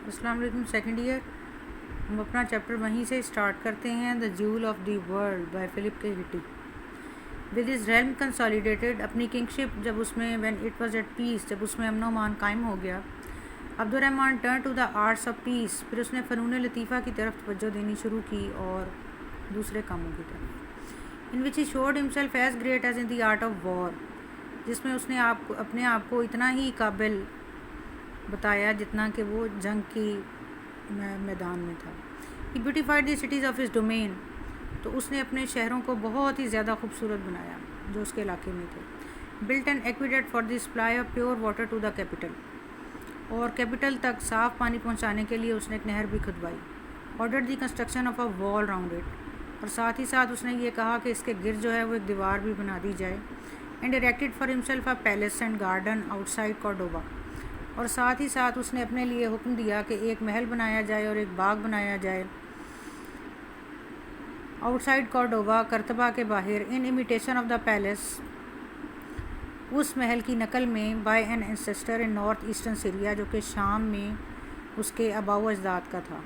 السلام علیکم. Second year ہم اپنا چیپٹر وہیں سے اسٹارٹ کرتے ہیں. The jewel of the world by Philip K Hitti. With his realm consolidated اپنی کنگشپ جب اس میں when it was at peace جب اس میں امن و امان قائم ہو گیا. Abd al-Rahman turn to the arts of peace. پھر اس نے فنون لطیفہ کی طرف توجہ دینی شروع کی اور دوسرے کاموں کی طرف. In which he showed himself as great as in the art of war. جس میں اس نے اپنے آپ کو اتنا ہی قابل بتایا جتنا کہ وہ جنگ کی میدان میں تھا. He beautified the cities of his domain. تو اس نے اپنے شہروں کو بہت ہی زیادہ خوبصورت بنایا جو اس کے علاقے میں تھے. Built an aqueduct for the supply of pure water to the capital. اور کیپٹل تک صاف پانی پہنچانے کے لیے اس نے ایک نہر بھی کھدوائی. آرڈرڈ دی کنسٹرکشن آف اے وال راؤنڈ اٹ. اور ساتھ ہی ساتھ اس نے یہ کہا کہ اس کے گرد جو ہے وہ ایک دیوار بھی بنا دی جائے. And erected for himself a palace and garden outside Cordova. اور ساتھ ہی ساتھ اس نے اپنے لیے حکم دیا کہ ایک محل بنایا جائے اور ایک باغ بنایا جائے آؤٹ سائڈ کارڈوبا, کرتبہ کے باہر. In imitation of the palace, اس محل کی نقل میں, by an ancestor in north eastern Syria, جو کہ شام میں اس کے آباء و اجداد کا تھا.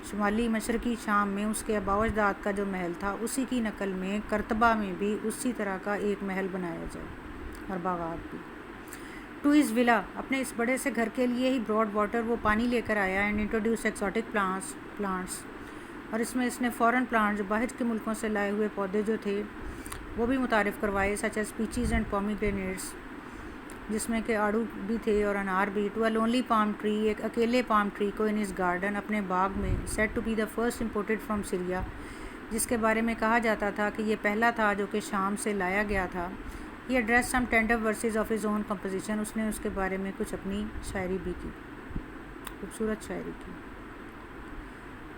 شمالی مشرقی شام میں اس کے آباء و اجداد کا جو محل تھا اسی کی نقل میں کرتبہ میں بھی اسی طرح کا ایک محل بنایا جائے اور باغات بھی. ٹو ہز ولا, اپنے اس بڑے سے گھر کے لیے ہی براڈ واٹر وہ پانی لے کر آیا. And introduced exotic plants. اور اس میں اس نے فورن پلانٹ جو باہر کے ملکوں سے لائے ہوئے پودے جو تھے وہ بھی متعارف کروائے, such as peaches and pomegranates, جس میں کہ آڑو بھی تھے اور انار بھی. To a lonely palm tree, ایک اکیلے پام ٹری کو ان ہز گارڈن, اپنے باغ میں. Said to be the first imported from Syria, جس کے بارے میں کہا جاتا تھا کہ یہ پہلا تھا جو کہ شام سے لایا گیا تھا. یہ addressed some tender verses of his own composition. اس نے اس کے بارے میں کچھ اپنی شاعری بھی کی, خوبصورت شاعری کی.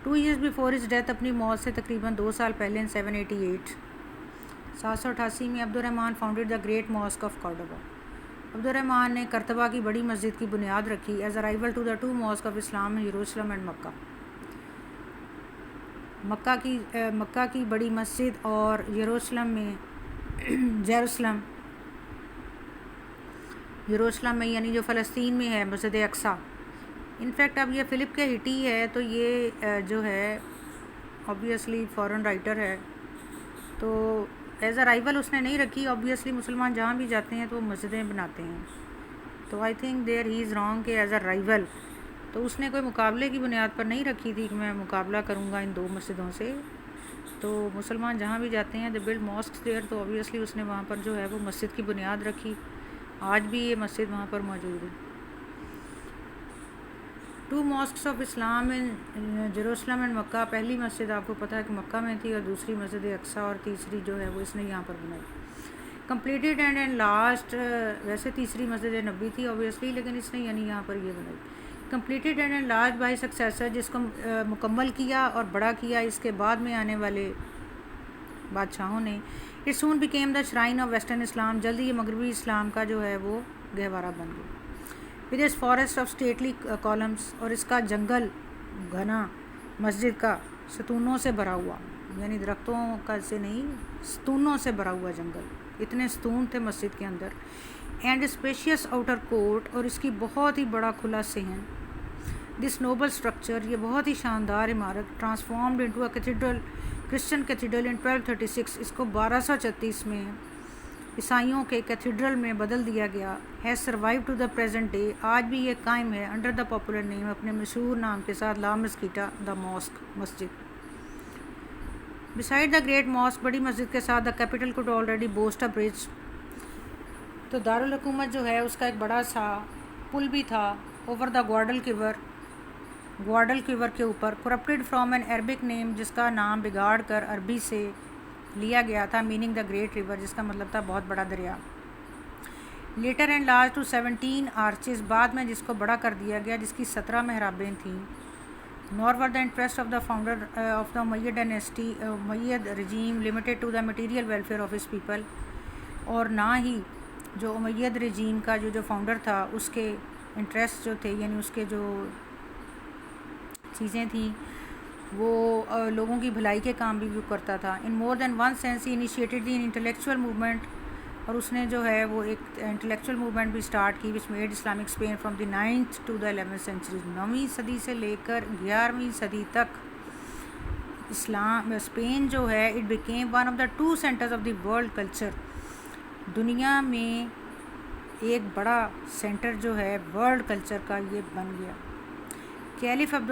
2 years before his death, اپنی موت سے تقریباً 2 سال پہلے, in 788 788 میں عبد الرحمن founded the great mosque of Cordova. عبد الرحمن نے کرتبہ کی بڑی مسجد کی بنیاد رکھی. As a rival to the 2 mosques of Islam, Jerusalem and Mecca. مکہ کی بڑی مسجد اور یروشلم میں یعنی جو فلسطین میں ہے مسجد اقصیٰ. انفیکٹ اب یہ فلپ کے ہٹی ہے تو یہ جو ہے آبویسلی فورن رائٹر ہے, تو ایز اے رائیول اس نے نہیں رکھی. آبویسلی مسلمان جہاں بھی جاتے ہیں تو وہ مسجدیں بناتے ہیں, تو I think there he is wrong کہ ایز اے رائیول. تو اس نے کوئی مقابلے کی بنیاد پر نہیں رکھی تھی کہ میں مقابلہ کروں گا ان 2 مسجدوں سے. تو مسلمان جہاں بھی جاتے ہیں دے بلڈ ماسکس دیئر, تو آبویسلی اس نے وہاں پر جو ہے وہ مسجد کی بنیاد رکھی. آج بھی یہ مسجد وہاں پر موجود ہے. 2 mosques of Islam in Jerusalem and Mecca. پہلی مسجد آپ کو پتہ ہے کہ مکہ میں تھی اور دوسری مسجد اقصیٰ, اور تیسری جو ہے وہ اس نے یہاں پر بنائی. کمپلیٹیڈ اینڈ لاسٹ, ویسے تیسری مسجد نبی تھی آبویسلی, لیکن اس نے یعنی یہاں پر یہ بنائی. Completed and last by successor, جس کو مکمل کیا اور بڑا کیا اس کے بعد میں آنے والے بادشاہوں نے. It soon became the shrine of western Islam. جلدی یہ مغربی اسلام کا جو ہے وہ گہوارہ بن گیا. With its forest of stately columns, اور اس کا جنگل گھنا مسجد کا ستونوں سے بھرا ہوا, یعنی درختوں کا سے نہیں, ستونوں سے بھرا ہوا جنگل. اتنے ستون تھے مسجد کے اندر. اینڈ اسپیشیس آؤٹر کورٹ, اور اس کی بہت ہی بڑا کھلا صحن. دس نوبل اسٹرکچر, یہ بہت ہی شاندار عمارت. ٹرانسفارمڈ انٹو اے کیتھیڈرل, کرسچن کیتھیڈرل ان 1236. اس کو 1236 میں عیسائیوں کے کیتھیڈرل میں بدل دیا گیا. Has survive to the present day, آج بھی یہ قائم ہے انڈر دا پاپولر نیم, اپنے مشہور نام کے ساتھ, لا مسکیٹا دا ماسک, مسجد. بسائڈ دا گریٹ ماسک, بڑی مسجد کے ساتھ, the capital could already boast a bridge. تو دارالحکومت جو ہے اس کا ایک بڑا سا پل بھی تھا اوور دا گواڈل کیور کے اوپر. کرپٹڈ فرام این عربک نیم, جس کا نام بگاڑ کر عربی سے لیا گیا تھا, میننگ دا گریٹ ریور, جس کا مطلب تھا بہت بڑا دریا. Letter and large to 17 arches, بعد میں جس کو بڑا کر دیا گیا, جس کی 17 محرابیں تھیں. Nor were the interest of the founder of the Umayyad dynasty, Umayyad regime, limited to the material welfare of his people. اور نہ ہی جو امیہ رجیم کا جو فاؤنڈر تھا اس کے انٹرسٹ جو تھے, یعنی اس کے جو چیزیں تھیں وہ لوگوں کی بھلائی کے کام بھی کرتا تھا. ان مور دین ون سینس ہی انیشیٹڈ دی انٹلیکچوئل موومنٹ اور اس نے جو ہے وہ ایک انٹلیکچوئل موومنٹ بھی اسٹارٹ کی which made Islamic Spain from the 9th to the 11th century. 9ویں صدی سے لے کر 11ویں صدی تک اسپین جو ہے it became one of the 2 centres of the world culture. دنیا میں ایک بڑا سینٹر جو ہے ورلڈ کلچر کا یہ بن گیا. خلیفہ عبد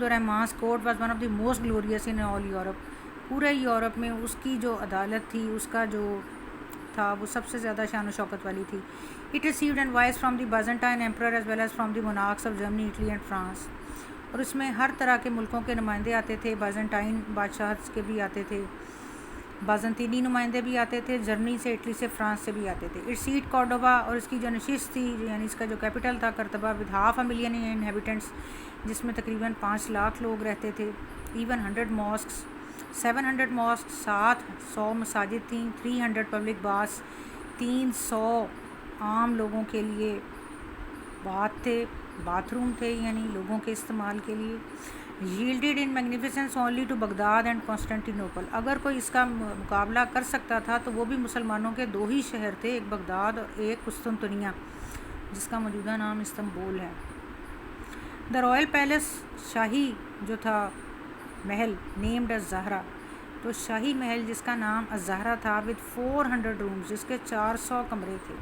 الرحمن court was one of the most glorious in all Europe. پورے یورپ میں اس کی جو عدالت تھی, اس کا جو تھا, وہ سب سے زیادہ شان و شوکت والی تھی. It received envoys from the Byzantine emperor as well as from the monarchs of Germany, Italy and France. اور اس میں ہر طرح کے ملکوں کے نمائندے آتے تھے. بازنٹائن بادشاہت کے بھی آتے تھے, بازنطینی نمائندے بھی آتے تھے, جرمنی سے, اٹلی سے, فرانس سے بھی آتے تھے. اٹ سیٹ کارڈوبا, اور اس کی جو نشست تھی یعنی اس کا جو کیپٹل تھا کرتبہ, ود 500,000 انہیبیٹنٹس, جس میں تقریباً 5 لاکھ لوگ رہتے تھے. ایون 100 ماسکس, 700 ماسک, 700 مساجد تھیں, 300 پبلک باس, 300 عام لوگوں کے لیے باتھ روم تھے یعنی لوگوں کے استعمال کے لیے. ییلڈیڈ ان میگنیفیسنس اونلی ٹو بغداد اینڈ کانسٹینٹینوپل. اگر کوئی اس کا مقابلہ کر سکتا تھا تو وہ بھی مسلمانوں کے 2 ہی شہر تھے, ایک بغداد اور ایک قسطنطنیہ, جس کا موجودہ نام استنبول ہے. دا رائل پیلس, شاہی جو تھا محل, نیمڈ الزہرا, تو شاہی محل جس کا نام الزہرا تھا, ود 400 رومز, جس کے 400 کمرے تھے,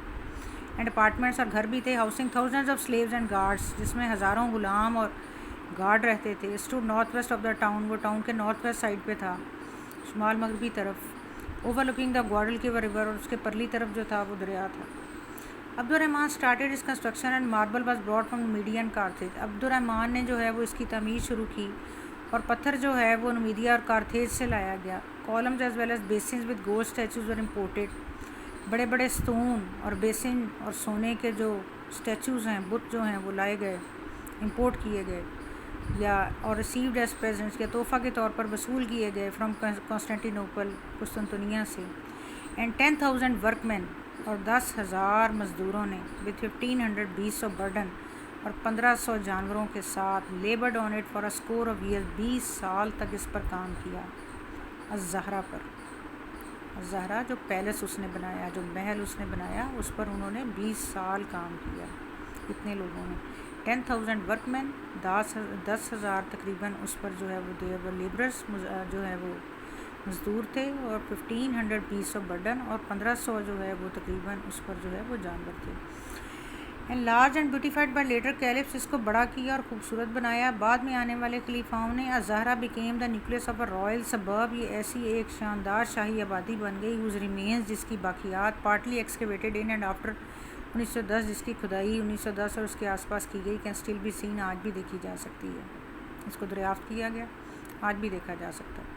اینڈ اپارٹمنٹس, اور گھر بھی تھے, housing thousands of slaves and guards, جس میں ہزاروں غلام اور گارڈ رہتے تھے. Stood north west of the town, وہ ٹاؤن کے نارتھ ویسٹ سائڈ پہ تھا, شمال مغربی طرف, overlooking the Guadalquivir river, اور اس کے پرلی طرف جو تھا وہ دریا تھا. Abd al-Rahman started his construction and marble was brought from Medina Carthage. Abd الرحمن نے جو ہے وہ اس کی تعمیر شروع کی, اور پتھر جو ہے وہ نمیدیا اور کارتھیج سے لایا گیا. Columns as well as basins with gold statues were imported. بڑے بڑے ستون اور بیسن اور سونے کے جو اسٹیچوز ہیں, بت جو ہیں, وہ لائے گئے, امپورٹ کیے گئے, یا اور ریسیوڈ ایز پریزنٹس, کے تحفہ کے طور پر وصول کیے گئے فرام کانسٹینٹینوپل, قسطنطنیہ سے. اینڈ 10,000 ورک مین, اور 10,000 مزدوروں نے, ود 1,500 beasts of burden, اور 1,500 جانوروں کے ساتھ, laboured on it for a score of years, 20 سال تک اس پر کام کیا. الزہرا پر, الزہرا جو پیلس اس نے بنایا, جو محل اس نے بنایا, اس پر انہوں نے 20 سال کام کیا. اتنے لوگوں نے, 10,000 ورک مین, 10,000 تقریباً اس پر جو ہے وہ لیبرس جو ہے وہ مزدور تھے, اور 1,500 beasts of burden, اور 1,500 جو ہے وہ تقریباً اس پر جو ہے وہ جانور تھے. And large and beautified by later caliphs, اس کو بڑا کیا اور خوبصورت بنایا بعد میں آنے والے خلیفاؤں نے. الزہرا became the nucleus of a royal suburb, یہ ایسی ایک شاندار شاہی آبادی بن گئی, ہوز ریمینز, جس کی باقیات پارٹلی ایکسکیویٹڈ ان اینڈ آفٹر 1910, جس کی کھدائی 1910 اور اس کے آس پاس کی گئی, کین اسٹل بی سین, آج بھی دیکھی جا سکتی ہے. اس کو دریافت کیا گیا, آج بھی دیکھا جا سکتا ہے.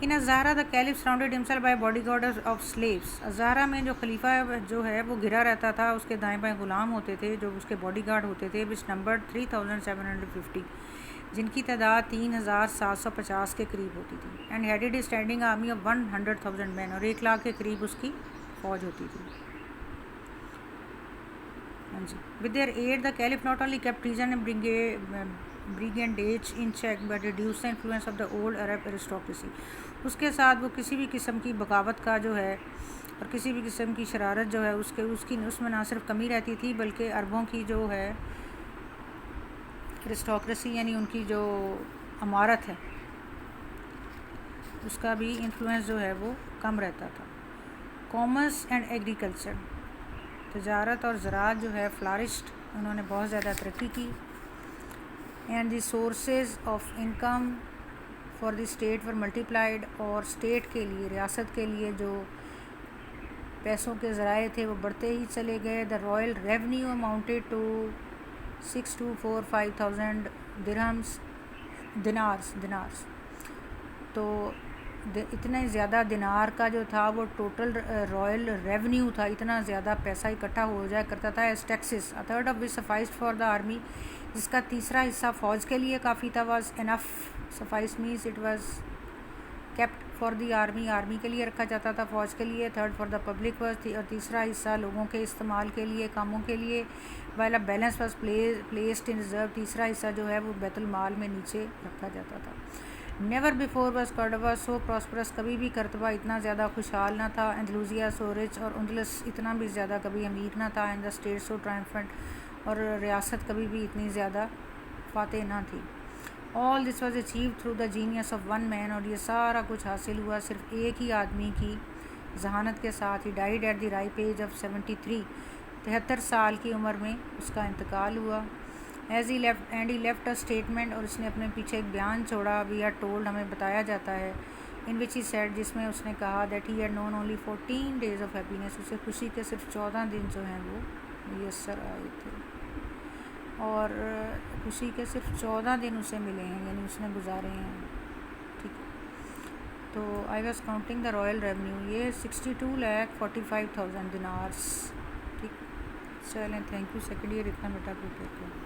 ان الزہرا the caliph surrounded himself by bodyguard of slaves. الزہرا میں جو خلیفہ جو ہے وہ گھرا رہتا تھا, اس کے دائیں بائیں غلام ہوتے تھے جو اس کے باڈی گارڈ ہوتے تھے, وچ نمبر 3,750, جن کی تعداد 3,750 کے قریب ہوتی تھی. And headed a standing army of 100,000 مین, اور 1 لاکھ کے قریب اس کی فوج ہوتی تھی. ہاں جی. With their aid the caliph not only kept treason and brigandage in check but reduce the influence of the old Arab aristocracy. اس کے ساتھ وہ کسی بھی قسم کی بغاوت کا جو ہے اور کسی بھی قسم کی شرارت جو ہے اس میں نہ صرف کمی رہتی تھی, بلکہ عربوں کی جو ہے ارسٹوکریسی یعنی ان کی جو امارت ہے اس کا بھی انفلوئنس جو ہے وہ کم رہتا تھا. کامرس اینڈ ایگریکلچر, تجارت اور زراعت جو ہے فلارشڈ, انہوں نے بہت زیادہ ترقی کی. And the sources of income for the state were multiplied, اور اسٹیٹ کے لیے, ریاست کے لیے جو پیسوں کے ذرائع تھے وہ بڑھتے ہی چلے گئے. دا رائل ریونیو اماؤنٹیڈ ٹو 6,245,000 درہمس, دینارس. تو اتنے زیادہ دینار کا جو تھا وہ ٹوٹل رائل ریونیو تھا, اتنا زیادہ پیسہ اکٹھا ہو جایا کرتا تھا as taxes. A third of which sufficed for the army, جس کا تیسرا حصہ فوج کے لیے کافی تھا. Was enough, suffice means it was kept for the army, army کے لیے رکھا جاتا تھا, فوج کے لیے. Third for the public was, اور تیسرا حصہ لوگوں کے استعمال کے لیے, کاموں کے لیے. While a balance was placed in reserve, تیسرا حصہ جو ہے وہ بیت المال میں نیچے رکھا جاتا تھا. Never before was Cordova so prosperous, کبھی بھی کرتبہ اتنا زیادہ خوشحال نہ تھا. اندلوزیا سو رچ، اور اندلس اتنا بھی زیادہ کبھی امیر نہ تھا. اینڈ دا اسٹیٹ سو ٹرائمفنٹ، اور ریاست کبھی بھی اتنی زیادہ فاتح نہ تھی. All this was achieved through the genius of one man, اور یہ سارا کچھ حاصل ہوا صرف ایک ہی آدمی کی ذہانت کے ساتھ. He died at the ripe age of 73، 73 سال کی عمر میں اس کا انتقال ہوا. As he left and he left a statement, اور اس نے اپنے پیچھے ایک بیان چھوڑا. وی آر ٹولڈ، ہمیں بتایا جاتا ہے، ان وچ ہی سیڈ، جس میں اس نے کہا that he had known only 14 days of happiness, اسے خوشی کے صرف 14 دن جو ہیں وہ میسر آئے تھے، اور خوشی کے صرف 14 دن اسے ملے ہیں، یعنی اس نے گزارے ہیں. ٹھیک ہے، تو I was counting the Royal revenue, یہ 62,45,000 دینارس. ٹھیک، چلیں، تھینک یو. سیکنڈ ایئر اتنا بیٹا پریپیئر کریں.